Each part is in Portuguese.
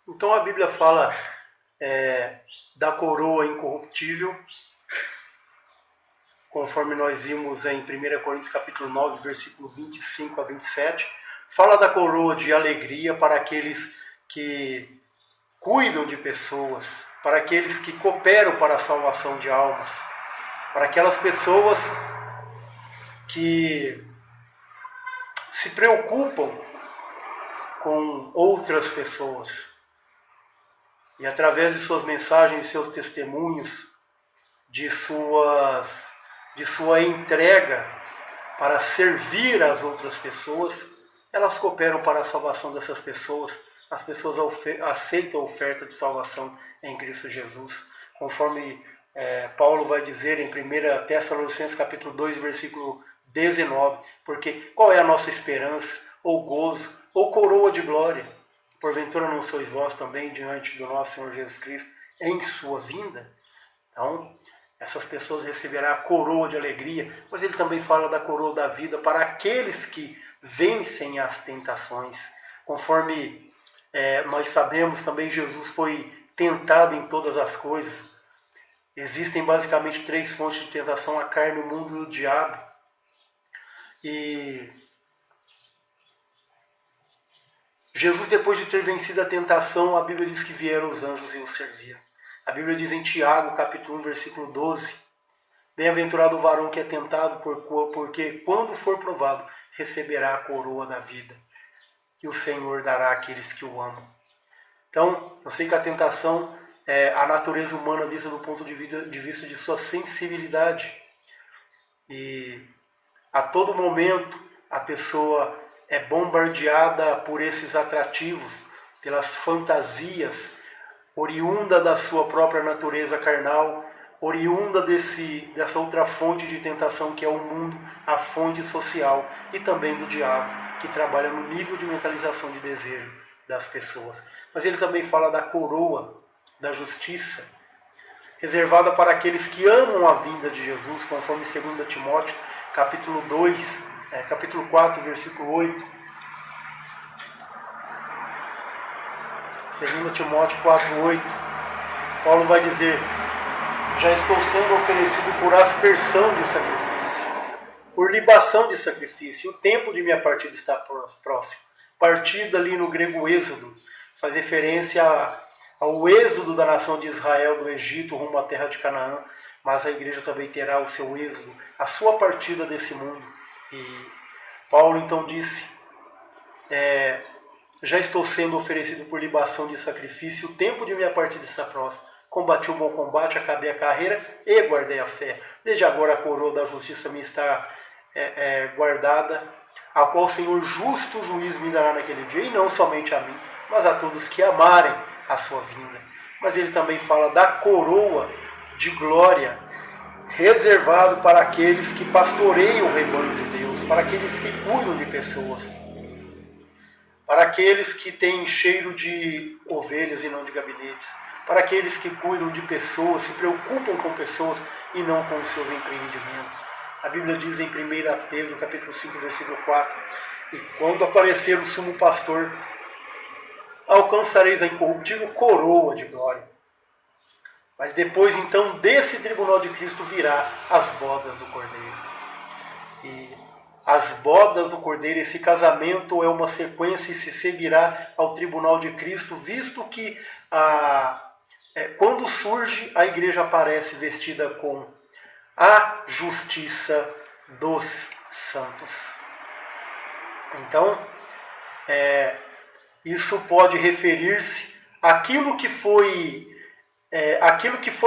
Então a Bíblia fala da coroa incorruptível, conforme nós vimos em 1 Coríntios capítulo 9, versículo 25 a 27. Fala da coroa de alegria para aqueles que cuidam de pessoas, para aqueles que cooperam para a salvação de almas, para aquelas pessoas que se preocupam com outras pessoas. E através de suas mensagens, de seus testemunhos, de sua entrega para servir as outras pessoas, elas cooperam para a salvação dessas pessoas. As pessoas aceitam a oferta de salvação em Cristo Jesus. Conforme Paulo vai dizer em 1 Tessalonicenses capítulo 2, versículo 19. Porque qual é a nossa esperança, ou gozo, ou coroa de glória? Porventura não sois vós também diante do nosso Senhor Jesus Cristo em sua vinda? Então, essas pessoas receberão a coroa de alegria, mas ele também fala da coroa da vida para aqueles que vencem as tentações. Conforme nós sabemos também, Jesus foi tentado em todas as coisas. Existem basicamente 3 fontes de tentação: a carne, o mundo e o diabo. E Jesus, depois de ter vencido a tentação, a Bíblia diz que vieram os anjos e o serviram. A Bíblia diz em Tiago, capítulo 1, versículo 12, bem-aventurado o varão que é tentado, porque quando for provado, receberá a coroa da vida, que o Senhor dará àqueles que o amam. Então, eu sei que a tentação é a natureza humana vista do ponto de vista de sua sensibilidade. E a todo momento a pessoa é bombardeada por esses atrativos, pelas fantasias, oriunda da sua própria natureza carnal, oriunda dessa outra fonte de tentação que é o mundo, a fonte social, e também do diabo, que trabalha no nível de mentalização de desejo das pessoas. Mas ele também fala da coroa da justiça, reservada para aqueles que amam a vinda de Jesus, conforme 2 Timóteo, capítulo 2, capítulo 4, versículo 8. 2 Timóteo 4, 8. Paulo vai dizer: já estou sendo oferecido por aspersão de sacrifício, por libação de sacrifício. O tempo de minha partida está próximo. Partida ali no grego êxodo faz referência ao êxodo da nação de Israel do Egito rumo à terra de Canaã, mas a igreja também terá o seu êxodo, a sua partida desse mundo. E Paulo então disse: já estou sendo oferecido por libação de sacrifício, o tempo de minha partida está próximo. Combati o bom combate, acabei a carreira e guardei a fé. Desde agora a coroa da justiça me está guardada, a qual o Senhor justo juiz me dará naquele dia, e não somente a mim, mas a todos que amarem a sua vinda. Mas ele também fala da coroa de glória, reservado para aqueles que pastoreiam o rebanho de Deus, para aqueles que cuidam de pessoas, para aqueles que têm cheiro de ovelhas e não de gabinetes, para aqueles que cuidam de pessoas, se preocupam com pessoas e não com os seus empreendimentos. A Bíblia diz em 1 Pedro, capítulo 5, versículo 4, e quando aparecer o sumo pastor, alcançareis a incorruptível coroa de glória. Mas depois, então, desse tribunal de Cristo virá as bodas do Cordeiro. E as bodas do Cordeiro, esse casamento é uma sequência e se seguirá ao tribunal de Cristo, visto que quando surge, a igreja aparece vestida com a justiça dos santos. Então, isso pode referir-se àquilo que foi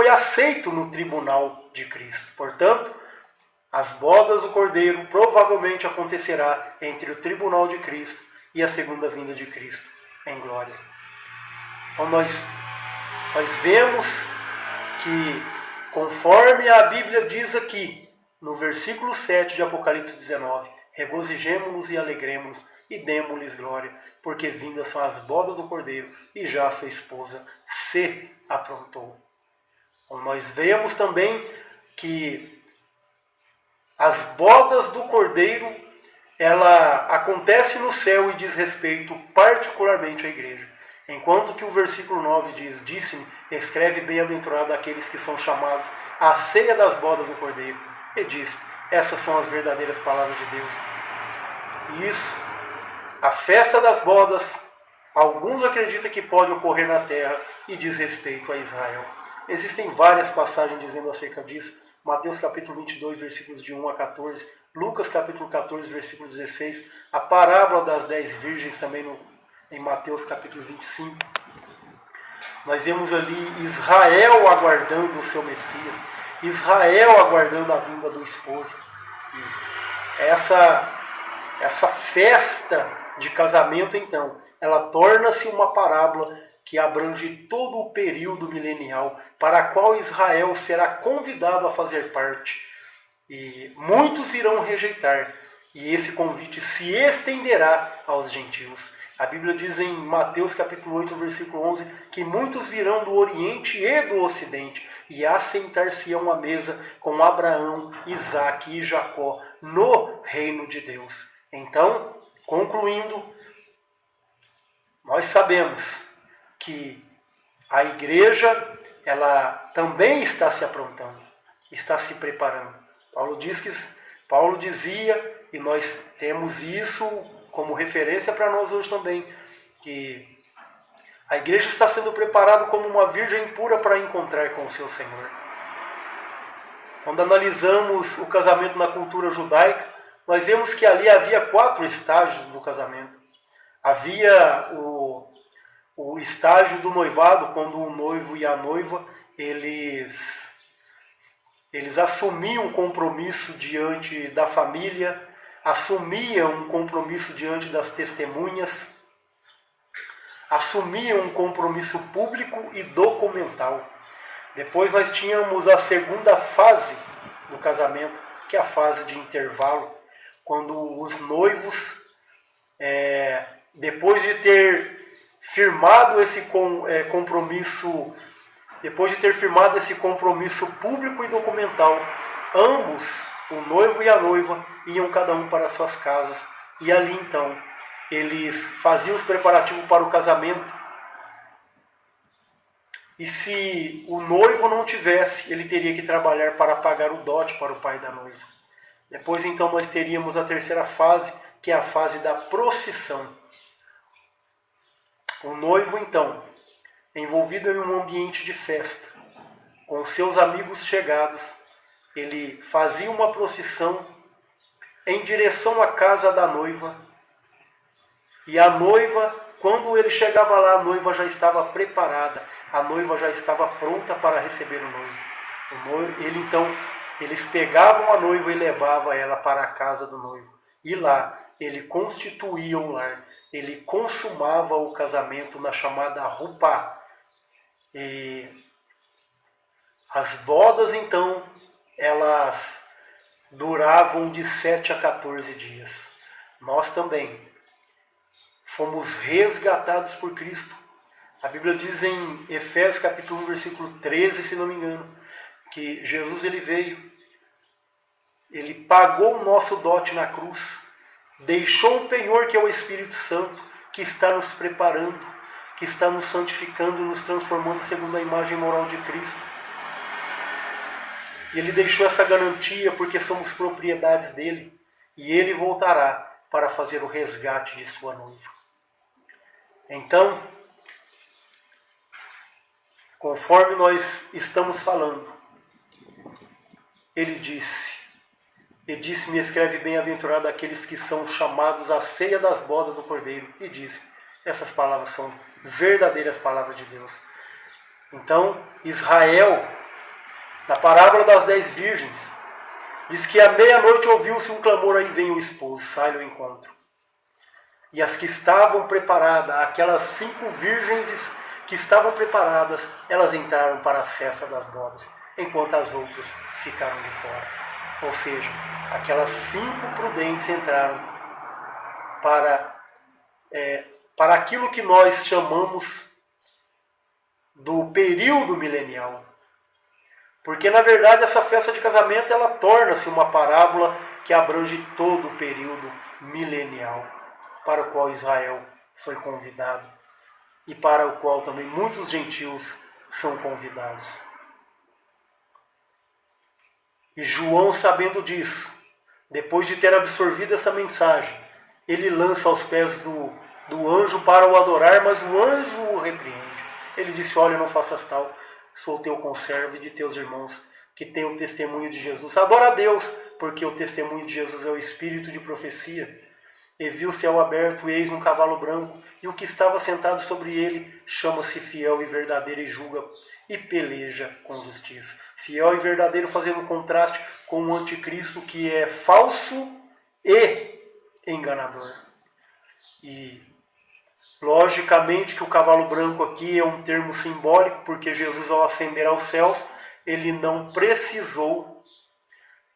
aceito no tribunal de Cristo. Portanto, as bodas do Cordeiro provavelmente acontecerá entre o tribunal de Cristo e a segunda vinda de Cristo em glória. Então nós vemos que, conforme a Bíblia diz aqui, no versículo 7 de Apocalipse 19, regozijemo-nos e alegremos e demo-lhes glória, porque vindas são as bodas do Cordeiro e já sua esposa se aprontou. Então nós vemos também que as bodas do Cordeiro, ela acontece no céu e diz respeito particularmente à igreja. Enquanto que o versículo 9 diz: disse-me, escreve bem-aventurado aqueles que são chamados à ceia das bodas do Cordeiro. E disse: essas são as verdadeiras palavras de Deus. E isso, a festa das bodas, alguns acreditam que pode ocorrer na terra e diz respeito a Israel. Existem várias passagens dizendo acerca disso. Mateus capítulo 22, versículos de 1 a 14. Lucas capítulo 14, versículo 16. A parábola das 10 virgens também em Mateus capítulo 25. Nós vemos ali Israel aguardando o seu Messias. Israel aguardando a vinda do esposo. E essa festa de casamento, então, ela torna-se uma parábola que abrange todo o período milenial, para a qual Israel será convidado a fazer parte. E muitos irão rejeitar, e esse convite se estenderá aos gentios. A Bíblia diz em Mateus capítulo 8, versículo 11, que muitos virão do Oriente e do Ocidente, e assentar-se-ão à mesa com Abraão, Isaque e Jacó, no reino de Deus. Então, concluindo, nós sabemos que a igreja, ela também está se aprontando, está se preparando. Paulo dizia, e nós temos isso como referência para nós hoje também, que a igreja está sendo preparada como uma virgem pura para encontrar com o seu Senhor. Quando analisamos o casamento na cultura judaica, nós vemos que ali havia 4 estágios do casamento. Havia o estágio do noivado, quando o noivo e a noiva, eles assumiam um compromisso diante da família, assumiam um compromisso diante das testemunhas, assumiam um compromisso público e documental. Depois nós tínhamos a segunda fase do casamento, que é a fase de intervalo, quando os noivos, depois de ter firmado esse compromisso, depois de ter firmado esse compromisso público e documental, ambos, o noivo e a noiva, iam cada um para suas casas. E ali então, eles faziam os preparativos para o casamento. E se o noivo não tivesse, ele teria que trabalhar para pagar o dote para o pai da noiva. Depois então nós teríamos a terceira fase, que é a fase da procissão. O noivo então, envolvido em um ambiente de festa, com seus amigos chegados, ele fazia uma procissão em direção à casa da noiva. E a noiva, quando ele chegava lá, a noiva já estava preparada, a noiva já estava pronta para receber o noivo. Eles pegavam a noiva e levavam ela para a casa do noivo. E lá, ele constituía um lar, ele consumava o casamento na chamada rupá. E as bodas, então, elas duravam de 7 a 14 dias. Nós também fomos resgatados por Cristo. A Bíblia diz em Efésios capítulo 1, versículo 13, se não me engano, que Jesus ele veio, ele pagou o nosso dote na cruz, deixou um penhor que é o Espírito Santo, que está nos preparando, que está nos santificando, nos transformando segundo a imagem moral de Cristo. E ele deixou essa garantia porque somos propriedades dele, e ele voltará para fazer o resgate de sua noiva. Então, conforme nós estamos falando, ele disse, e disse-me, escreve bem-aventurado aqueles que são chamados à ceia das bodas do Cordeiro. E disse, essas palavras são verdadeiras palavras de Deus. Então, Israel, na parábola das 10 virgens, diz que à meia-noite ouviu-se um clamor, aí vem o esposo, sai ao encontro. E as que estavam preparadas, aquelas 5 virgens que estavam preparadas, elas entraram para a festa das bodas, enquanto as outras ficaram de fora. Ou seja, aquelas 5 prudentes entraram para aquilo que nós chamamos do período milenial. Porque, na verdade, essa festa de casamento ela torna-se uma parábola que abrange todo o período milenial para o qual Israel foi convidado. e para o qual também muitos gentios são convidados. E João, sabendo disso, depois de ter absorvido essa mensagem, ele lança aos pés do anjo para o adorar, mas o anjo o repreende. Ele disse: olha, não faças tal, sou teu conservo e de teus irmãos, que têm o testemunho de Jesus. Adora a Deus, porque o testemunho de Jesus é o espírito de profecia. E viu o céu aberto, e eis um cavalo branco, e o que estava sentado sobre ele chama-se Fiel e Verdadeiro, e julga e peleja com justiça. Fiel e verdadeiro, fazendo um contraste com o anticristo, que é falso e enganador. E logicamente que o cavalo branco aqui é um termo simbólico, porque Jesus, ao ascender aos céus, ele não precisou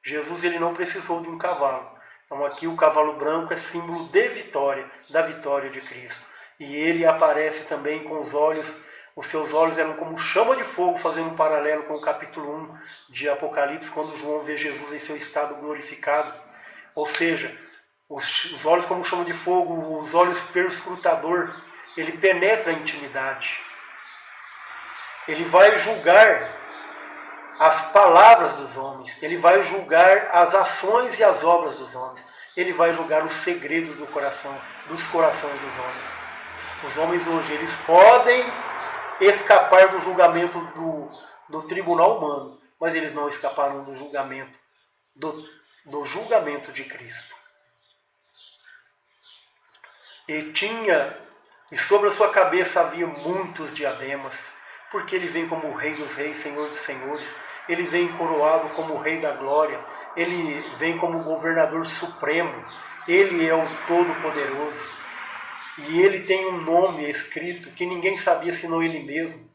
de um cavalo. Então aqui o cavalo branco é símbolo de vitória, da vitória de Cristo. E ele aparece também com os seus olhos eram como chama de fogo, fazendo um paralelo com o capítulo 1 de Apocalipse, quando João vê Jesus em seu estado glorificado. Ou seja, os olhos como chama de fogo, os olhos perscrutador, ele penetra a intimidade. Ele vai julgar as palavras dos homens, ele vai julgar as ações e as obras dos homens, ele vai julgar os segredos do coração, dos corações dos homens. Os homens hoje, eles podem escapar do julgamento do tribunal humano, mas eles não escaparam do julgamento, do julgamento de Cristo. E sobre a sua cabeça havia muitos diademas, porque ele vem como o Rei dos Reis, Senhor dos Senhores. Ele vem coroado como o Rei da Glória. Ele vem como governador supremo. Ele é o Todo-Poderoso. E ele tem um nome escrito que ninguém sabia senão ele mesmo.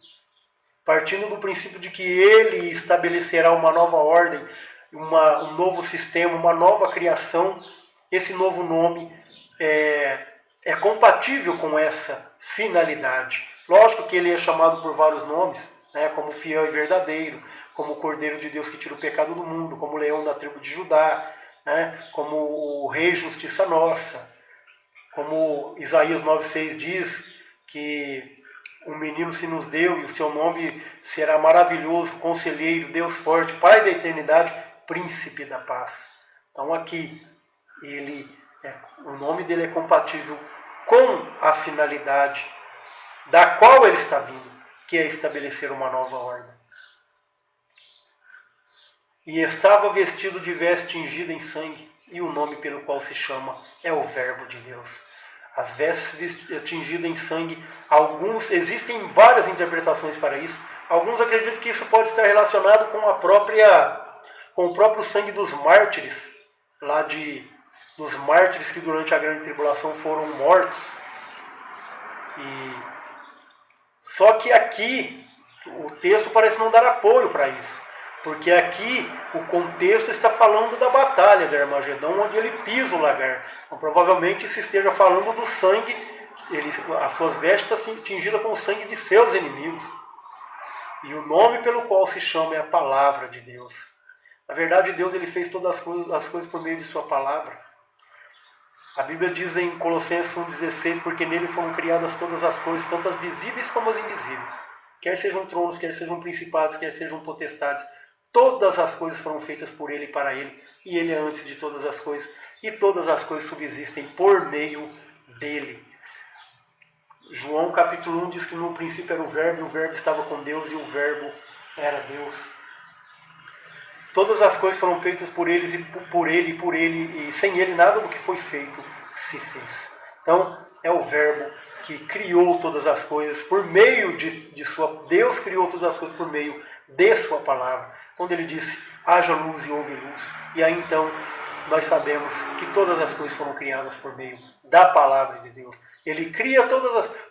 Partindo do princípio de que ele estabelecerá uma nova ordem, um novo sistema, uma nova criação, esse novo nome é compatível com essa finalidade. Lógico que ele é chamado por vários nomes, né, como Fiel e Verdadeiro, como o Cordeiro de Deus que tira o pecado do mundo, como o Leão da tribo de Judá, né, como o Rei Justiça Nossa, como Isaías 9,6 diz que um menino se nos deu e o seu nome será maravilhoso, Conselheiro, Deus Forte, Pai da Eternidade, Príncipe da Paz. Então aqui, o nome dele é compatível com a finalidade da qual ele está vindo, que é estabelecer uma nova ordem. E estava vestido de veste tingida em sangue, e o nome pelo qual se chama é o Verbo de Deus. As vestes tingidas em sangue, existem várias interpretações para isso. Alguns acreditam que isso pode estar relacionado com o próprio sangue dos mártires, dos mártires que durante a grande tribulação foram mortos. Só que aqui o texto parece não dar apoio para isso. Porque aqui o contexto está falando da batalha de Armagedão, onde ele pisa o lagar. Então, provavelmente se esteja falando do sangue, as suas vestes estão tingidas com o sangue de seus inimigos. E o nome pelo qual se chama é a Palavra de Deus. Na verdade, Deus ele fez todas as coisas por meio de sua palavra. A Bíblia diz em Colossenses 1,16, porque nele foram criadas todas as coisas, tanto as visíveis como as invisíveis. Quer sejam tronos, quer sejam principados, quer sejam potestades. Todas as coisas foram feitas por ele e para ele, e ele é antes de todas as coisas, e todas as coisas subsistem por meio dele. João capítulo 1 diz que no princípio era o Verbo estava com Deus, e o Verbo era Deus. Todas as coisas foram feitas por eles e por ele, e sem ele nada do que foi feito se fez. Então, é o Verbo que criou todas as coisas por meio de sua... Deus criou todas as coisas por meio de sua palavra. Quando ele disse, haja luz e houve luz. E aí então, nós sabemos que todas as coisas foram criadas por meio da palavra de Deus. Ele cria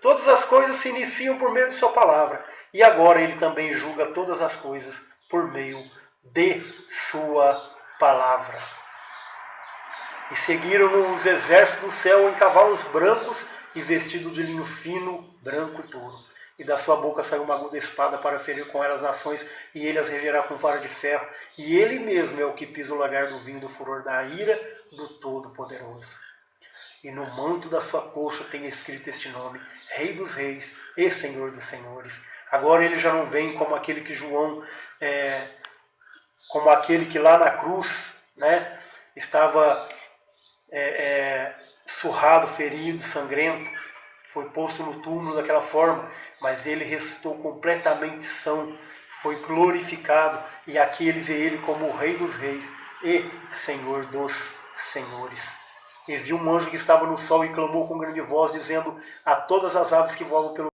todas as coisas se iniciam por meio de sua palavra. E agora ele também julga todas as coisas por meio de sua palavra. E seguiram os exércitos do céu em cavalos brancos e vestidos de linho fino, branco e puro. E da sua boca saiu uma aguda espada para ferir com ela as nações, e ele as regerá com vara de ferro. E ele mesmo é o que pisa o lagar do vinho do furor da ira do Todo-Poderoso. e no manto da sua coxa tem escrito este nome, Rei dos Reis e Senhor dos Senhores. Agora ele já não vem como aquele que João, como aquele que lá na cruz, né, estava surrado, ferido, sangrento, foi posto no túmulo daquela forma, mas ele ressuscitou completamente são, foi glorificado, e aqui ele vê ele como o Rei dos Reis e Senhor dos Senhores. E viu um anjo que estava no sol e clamou com grande voz, dizendo a todas as aves que voam pelo